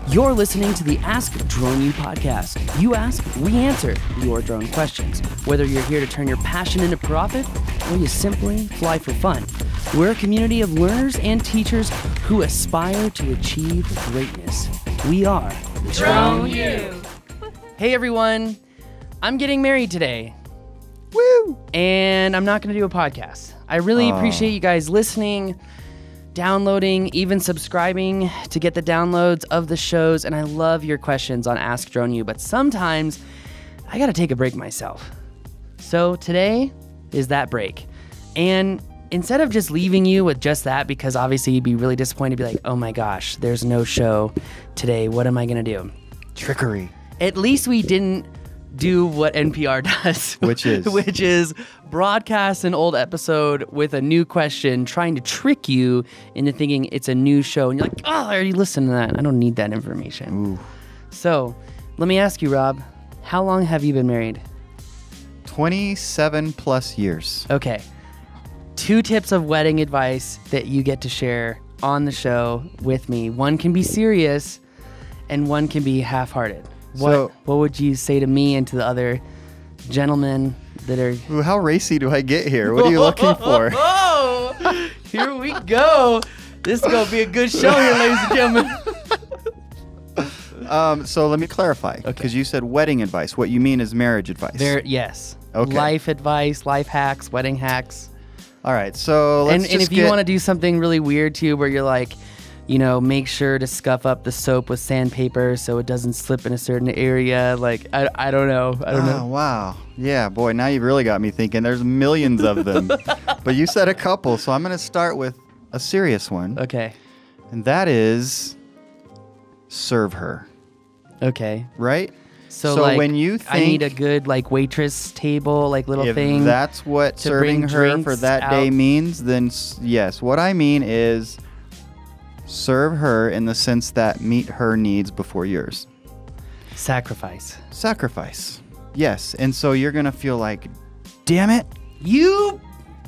You're listening to the Ask Drone U podcast. You ask, we answer your drone questions. Whether you're here to turn your passion into profit or you simply fly for fun, we're a community of learners and teachers who aspire to achieve greatness. We are Drone U. Hey everyone, I'm getting married today. Woo! And I'm not going to do a podcast. I really appreciate you guys listening, downloading, even subscribing to get the downloads of the shows, and I love your questions on Ask Drone U, but sometimes I gotta take a break myself. So today is that break. And instead of just leaving you with just that, because obviously you'd be really disappointed, be like, oh my gosh, there's no show today, what am I gonna do? Trickery. At least we didn't do what NPR does. Which is broadcast an old episode with a new question, trying to trick you into thinking it's a new show. And you're like, oh, I already listened to that. I don't need that information. Ooh. So let me ask you, Rob, how long have you been married? 27 plus years. Okay. 2 tips of wedding advice that you get to share on the show with me. One can be serious and one can be half-hearted. What would you say to me and to the other gentlemen that are... Ooh, how racy do I get here? What are you looking for? Oh, here we go. This is going to be a good show here, ladies and gentlemen. So let me clarify, because you said wedding advice. What you mean is marriage advice. Yes. Okay. Life advice, life hacks, wedding hacks. All right, so let's And if you want to do something really weird too, where you're like, you know, make sure to scuff up the soap with sandpaper so it doesn't slip in a certain area. Like, I don't know. I don't know. Wow. Yeah, boy, now you've really got me thinking. There's millions of them. But you said a couple, so I'm going to start with a serious one. Okay. And that is serve her. Okay. Right? So like, when you think... I need a good, like, waitress table, like, little thing. If that's what serving her for that day means, then yes. What I mean is... serve her in the sense that meet her needs before yours. Sacrifice. Yes. And so you're going to feel like, damn it,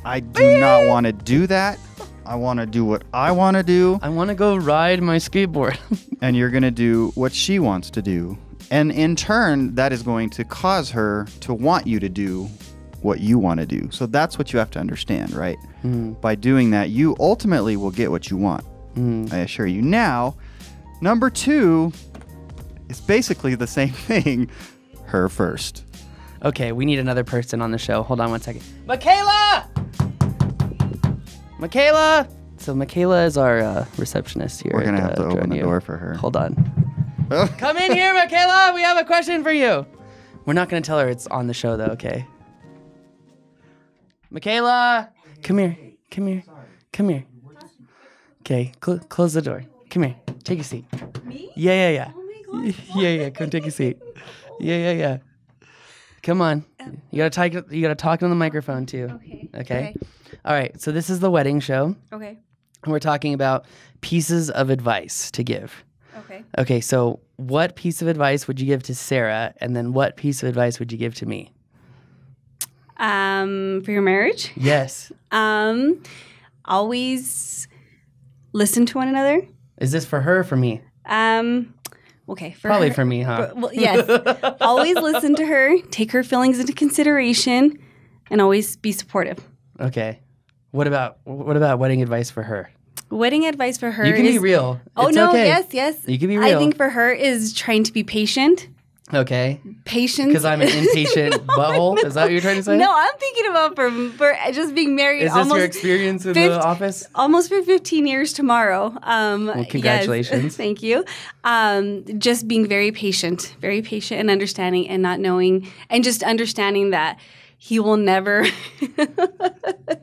I do not want to do that. I want to do what I want to do. I want to go ride my skateboard. And you're going to do what she wants to do. And in turn, that is going to cause her to want you to do what you want to do. So that's what you have to understand, right? Mm-hmm. By doing that, you ultimately will get what you want. I assure you. Now, number 2 is basically the same thing. Her first. Okay, we need another person on the show. Hold on one second. Michaela! So Michaela is our receptionist here. We're going to have to open the door for her. Hold on. Come in here, Michaela. We have a question for you. We're not going to tell her it's on the show, though, okay? Michaela! Come here. Okay, close the door. Come here. Take a seat. Me? Yeah. Oh my God. Yeah. Come take a seat. Yeah. Come on. You gotta talk on the microphone too. Okay. All right. So this is the wedding show. Okay. And we're talking about pieces of advice to give. Okay. Okay. So what piece of advice would you give to Sarah, and then what piece of advice would you give to me? For your marriage? Yes. Always listen to one another. Is this for her or for me? Okay. Probably for me, huh? Well, yes. Always listen to her. Take her feelings into consideration, and always be supportive. Okay. What about wedding advice for her? Wedding advice for her is... You can be real. Oh, it's no, okay. yes. You can be real. I think for her is trying to be patient. Okay. Patience. Because I'm an impatient butthole? Is that what you're trying to say? No, I'm thinking about for just being married. Is this your experience in the office? Almost for 15 years tomorrow. Well, congratulations. Yes, thank you. Just being very patient and understanding, and not knowing, and just understanding that he will never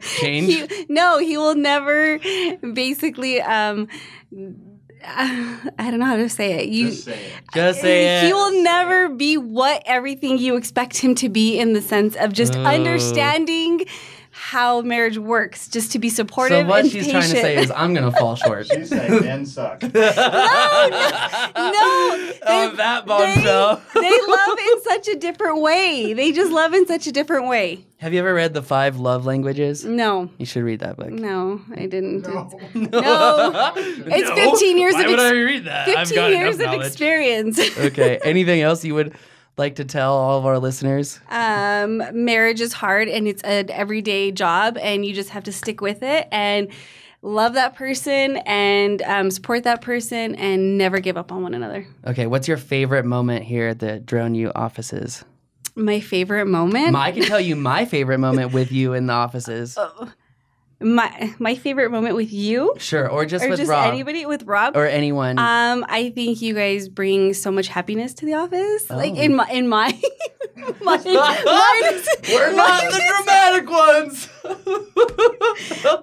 change. He will never basically. I don't know how to say it. Just say it. He will never be what everything you expect him to be, in the sense of just understanding how marriage works, just to be supportive So what and she's patient. trying to say is I'm going to fall short. She's saying men suck. No. That bombshell. They love in such a different way. They just love in such a different way. Have you ever read The 5 Love Languages? No. You should read that book. No, I didn't. No. No. It's 15 years Why of would I read that? 15 years of experience. Okay. Anything else you would like to tell all of our listeners? Marriage is hard and it's an everyday job, and you just have to stick with it and love that person and support that person and never give up on one another. Okay. What's your favorite moment here at the Drone U offices? My favorite moment? I can tell you my favorite moment with you in the offices. My favorite moment with you? Sure. Or just Or with just Rob. anybody with Rob? Or anyone. I think you guys bring so much happiness to the office. Oh. Like in my We're not the dramatic ones.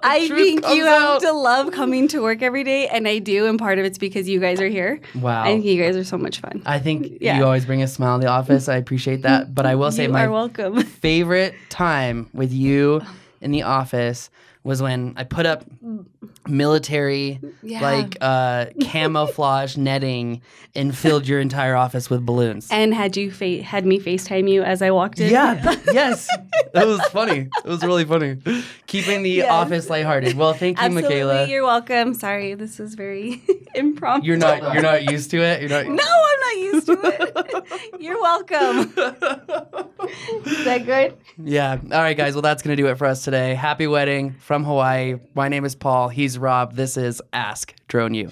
I Truth think comes you have out. to love coming to work every day, and I do, and part of it's because you guys are here. Wow. I think you guys are so much fun. I think Yeah. you always bring a smile in the office. I appreciate that. But I will say You my are welcome. favorite time with you in the office was when I put up military camouflage netting and filled your entire office with balloons. And had you had me FaceTime you as I walked in? Yeah, yes. That was funny. It was really funny. Keeping the Yes. office lighthearted. Well, thank you, Absolutely, Michaela. you're welcome. Sorry, this is very impromptu. You're not used to it? You're not. No, I'm not used to it. You're welcome. Is that good? Yeah. All right, guys. Well, that's going to do it for us today. Happy wedding from Hawaii. My name is Paul. He's Rob. This is Ask Drone U.